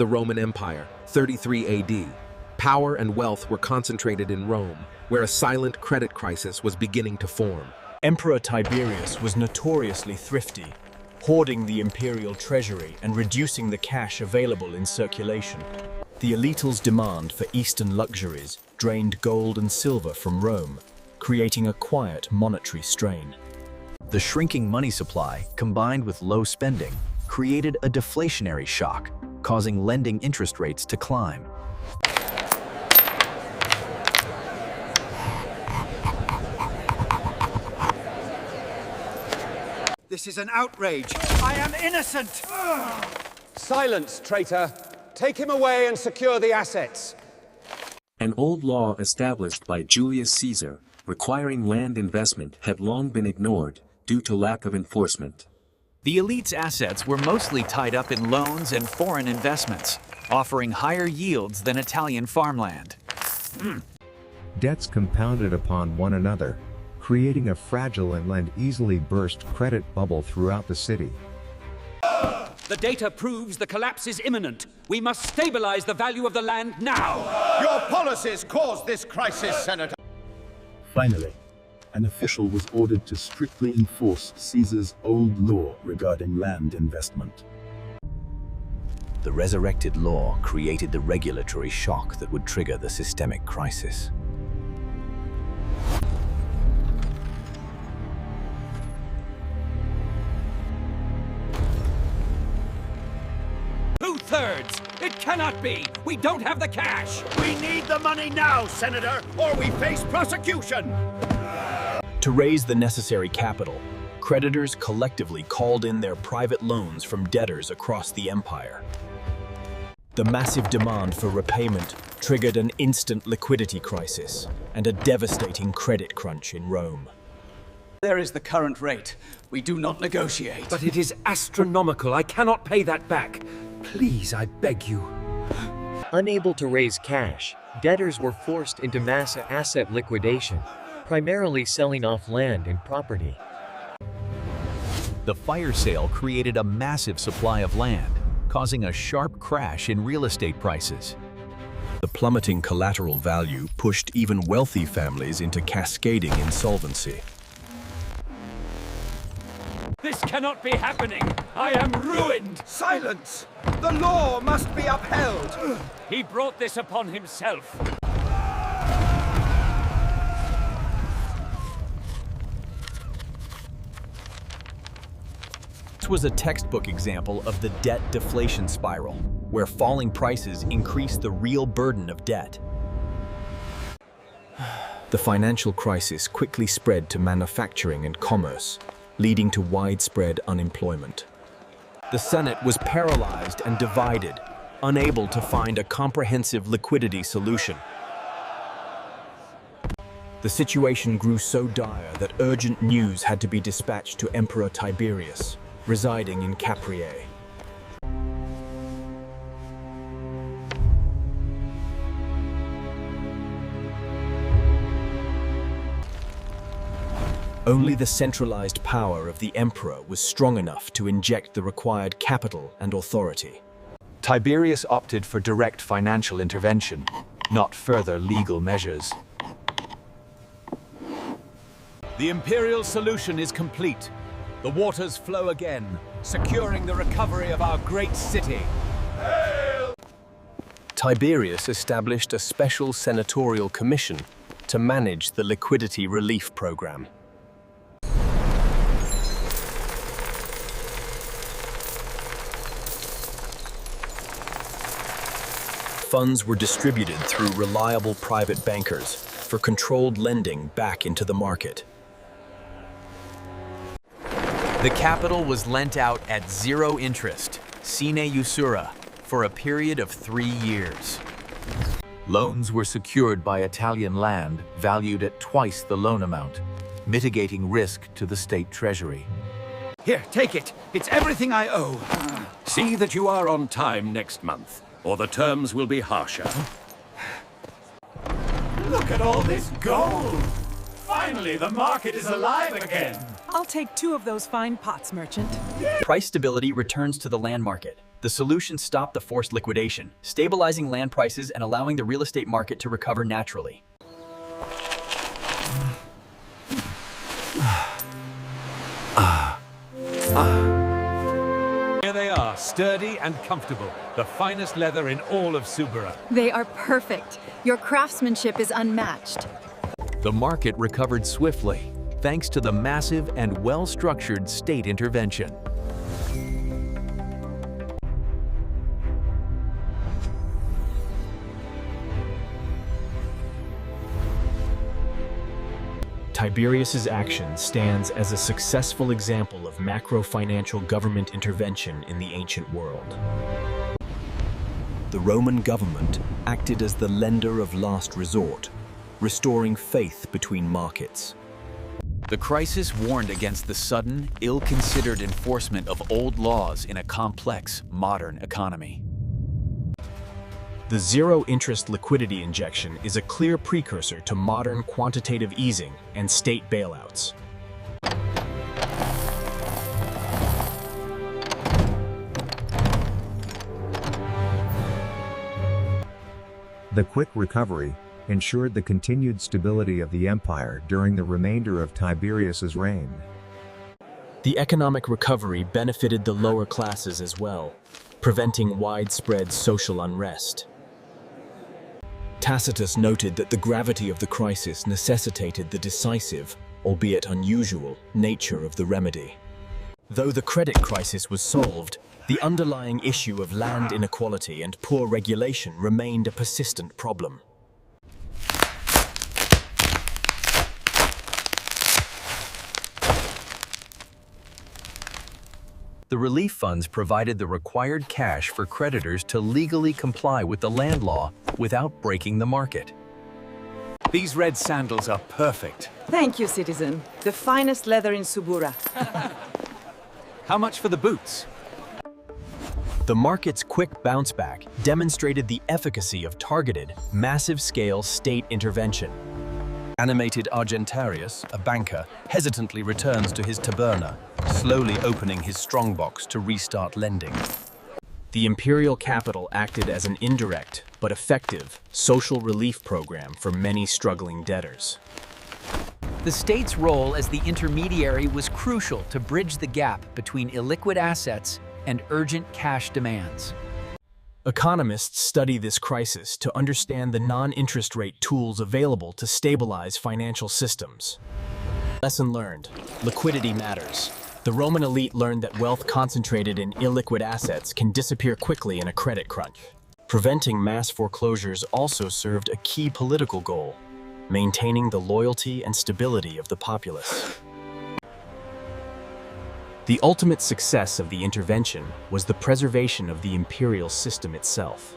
The Roman Empire, 33 AD. Power and wealth were concentrated in Rome, where a silent credit crisis was beginning to form. Emperor Tiberius was notoriously thrifty, hoarding the imperial treasury and reducing the cash available in circulation. The elite's demand for Eastern luxuries drained gold and silver from Rome, creating a quiet monetary strain. The shrinking money supply, combined with low spending, created a deflationary shock, causing lending interest rates to climb. This is an outrage. I am innocent! Silence, traitor. Take him away and secure the assets. An old law established by Julius Caesar, requiring land investment, had long been ignored due to lack of enforcement. The elite's assets were mostly tied up in loans and foreign investments, offering higher yields than Italian farmland. Debts compounded upon one another, creating a fragile and easily burst credit bubble throughout the city. The data proves the collapse is imminent. We must stabilize the value of the land now. Your policies caused this crisis, Senator. Finally, an official was ordered to strictly enforce Caesar's old law regarding land investment. The resurrected law created the regulatory shock that would trigger the systemic crisis. Two-thirds! It cannot be! We don't have the cash! We need the money now, Senator, or we face prosecution! To raise the necessary capital, creditors collectively called in their private loans from debtors across the empire. The massive demand for repayment triggered an instant liquidity crisis and a devastating credit crunch in Rome. There is the current rate. We do not negotiate. But it is astronomical. I cannot pay that back. Please, I beg you. Unable to raise cash, debtors were forced into mass asset liquidation, primarily selling off land and property. The fire sale created a massive supply of land, causing a sharp crash in real estate prices. The plummeting collateral value pushed even wealthy families into cascading insolvency. This cannot be happening! I am ruined! Silence! The law must be upheld! He brought this upon himself. This was a textbook example of the debt deflation spiral, where falling prices increase the real burden of debt. The financial crisis quickly spread to manufacturing and commerce, leading to widespread unemployment. The Senate was paralyzed and divided, unable to find a comprehensive liquidity solution. The situation grew so dire that urgent news had to be dispatched to Emperor Tiberius, residing in Capreae. Only the centralized power of the emperor was strong enough to inject the required capital and authority. Tiberius opted for direct financial intervention, not further legal measures. The imperial solution is complete. The waters flow again, securing the recovery of our great city. Tiberius established a special senatorial commission to manage the liquidity relief program. Funds were distributed through reliable private bankers for controlled lending back into the market. The capital was lent out at zero interest, sine usura, for a period of 3 years. Loans were secured by Italian land valued at twice the loan amount, mitigating risk to the state treasury. Here, take it. It's everything I owe. See that you are on time next month, or the terms will be harsher. Look at all this gold! Finally, the market is alive again! I'll take 2 of those fine pots, merchant. Price stability returns to the land market, The solution stopped the forced liquidation, stabilizing land prices and allowing the real estate market to recover naturally. Here they are, sturdy and comfortable. The finest leather in all of Subura. They are perfect. Your craftsmanship is unmatched. The market recovered swiftly, thanks to the massive and well-structured state intervention. Tiberius's action stands as a successful example of macro-financial government intervention in the ancient world. The Roman government acted as the lender of last resort, restoring faith between markets. The crisis warned against the sudden, ill-considered enforcement of old laws in a complex, modern economy. The zero-interest liquidity injection is a clear precursor to modern quantitative easing and state bailouts. The quick recovery ensured the continued stability of the empire during the remainder of Tiberius's reign. The economic recovery benefited the lower classes as well, preventing widespread social unrest. Tacitus noted that the gravity of the crisis necessitated the decisive, albeit unusual, nature of the remedy. Though the credit crisis was solved, the underlying issue of land inequality and poor regulation remained a persistent problem. The relief funds provided the required cash for creditors to legally comply with the land law without breaking the market. These red sandals are perfect. Thank you, citizen. The finest leather in Subura. How much for the boots? The market's quick bounce back demonstrated the efficacy of targeted, massive-scale state intervention. Animated Argentarius, a banker, hesitantly returns to his taberna, slowly opening his strongbox to restart lending. The imperial capital acted as an indirect, but effective, social relief program for many struggling debtors. The state's role as the intermediary was crucial to bridge the gap between illiquid assets and urgent cash demands. Economists study this crisis to understand the non-interest rate tools available to stabilize financial systems. Lesson learned: liquidity matters. The Roman elite learned that wealth concentrated in illiquid assets can disappear quickly in a credit crunch. Preventing mass foreclosures also served a key political goal: maintaining the loyalty and stability of the populace. The ultimate success of the intervention was the preservation of the imperial system itself.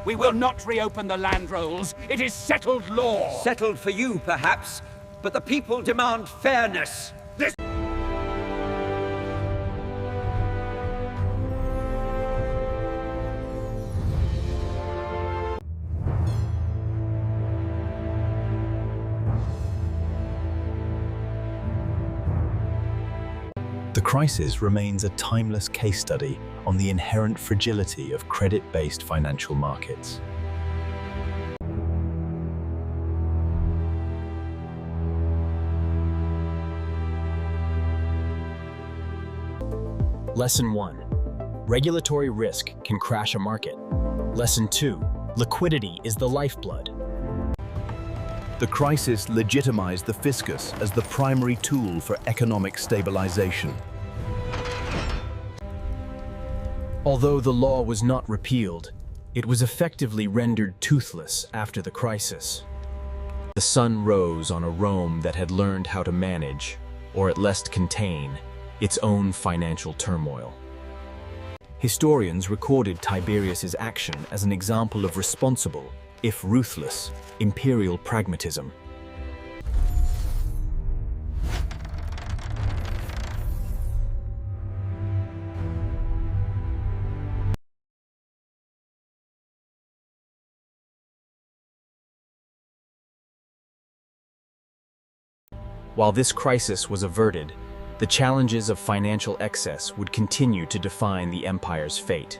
We will not reopen the land rolls. It is settled law. Settled for you, perhaps, but the people demand fairness. The crisis remains a timeless case study on the inherent fragility of credit-based financial markets. Lesson 1. Regulatory risk can crash a market. Lesson 2. Liquidity is the lifeblood. The crisis legitimized the fiscus as the primary tool for economic stabilization. Although the law was not repealed, it was effectively rendered toothless after the crisis. The sun rose on a Rome that had learned how to manage, or at least contain, its own financial turmoil. Historians recorded Tiberius's action as an example of responsible, if ruthless, imperial pragmatism. While this crisis was averted, The challenges of financial excess would continue to define the empire's fate.